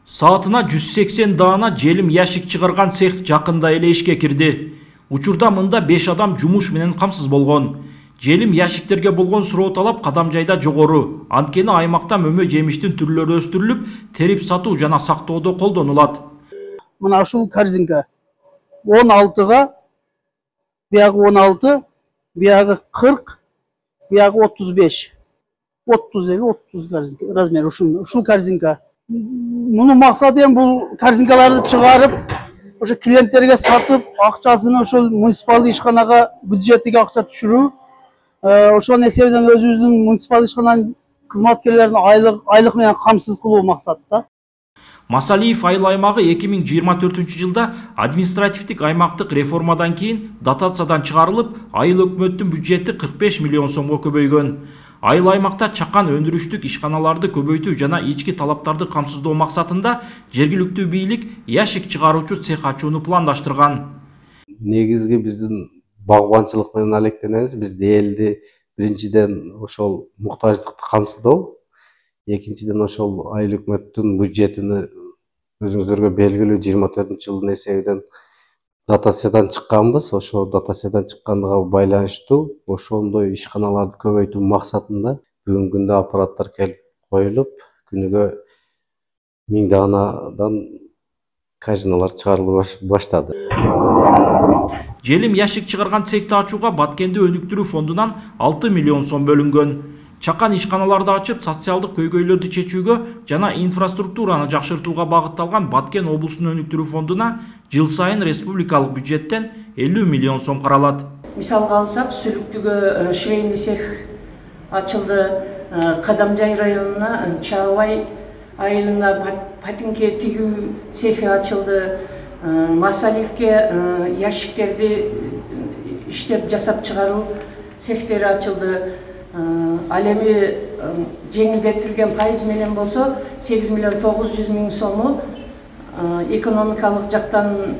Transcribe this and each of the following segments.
Saatına 180 даана желим яшик чыгарган цех жакында эле ишке кирди. Учурда мында 5 адам жумуш менен камсыз болгон. Желим яшиктерге болгон суроо талап кадам жайда жогору. Анткени аймакта мөмө жемиштин түрлөрү өстүрүлүп, терип сатуу жана сактоодо колдонулат. Мына ушул корзинка 16га, биягы 16, биягы 40, биягы 35. 30 корзинка размер ушул корзинка. Мунун максаты эми бул корзинкаларды чыгарып, ошо клиенттерге сатып, акчасын ошол муниципалдык ишканага бюджетиге акча түшүрүү. Ошол эсебинен өзүбүздүн муниципалдык ишкананын кызматкерлерин айлык менен камсыз кылуу максатта. Масалиев айыл аймагы 2024 жылда административдик аймактык реформадан кийин дотациядан чыгарылып, айыл өкмөттүн бюджети 45 миллион сомго көбөйгөн. Айыл аймакта чакан өндүрүштүк ишканаларды көбөйтүү жана ички талаптарды камсыздоо максатында жергиликтүү бийлик яшик чыгаруучу цех ачууну пландаштырган. Негизги биздин багбанчылык менен алектенебиз. Биз элди биринчиден ошол муктаждыкты камсыздоо, экинчиден ошол айыл өкмөттүн бюджетини өзүңүздөргө белгилүү 24-жылдын эсебинен дотациядан чыкканбыз. Ошо дотациядан чыккандыга байланыштуу ошондой ишканаларды көбөйтүү максатында бүгүнкү күндө аппараттар келип коюлуп, күнүгө 1000 даанадан корзиналар чыгарыла баштады. Желим яшик чыгарган цехти ачууга Баткенди өнүктүрүү фондунан 6 миллион сом бөлүнгөн. Чакан ишканаларды ачып, социалдык көйгөйлөрдү чечүүгө жана инфраструктураны жакшыртууга багытталган Баткен облусунун өнүктүрүү фондуна жыл сайын республикалык бюджеттен 50 миллион сом каралат. Мисалга алсак, Сүлүктүгө швейный цех ачылды, Кадамжай районуна Чаабай айылына патинке тигүү цехи ачылды, Масалиевке яшиктерди иштеп жасап чыгаруу цехтери ачылды. Ал эми жеңилдетилген пайыз менен болсо 8 миллион 900 миң сому экономикалык жактан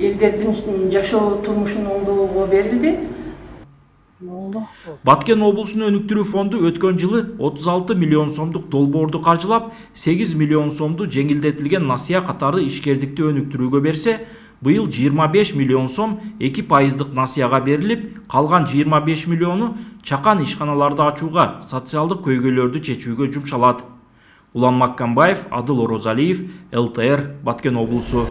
элдердин жашоо турмушун оңдоого берилди. Баткен облусунун өнүктүрүү фонду өткөн жылы 36 миллион сомдук долбоорду каржылап, 8 миллион сомду жеңилдетилген насыя катары ишкердикти өнүктүрүүгө берсе, быйыл 25 миллион сом 2% насыяга берилип, калган 25 миллиону чакан ишканаларды ачууга, социалдык көйгөйлөрдү чечүүгө жумшалат. Улан Маккамбаев, Адыл Орозалиев, ЛТР, Баткен облусу.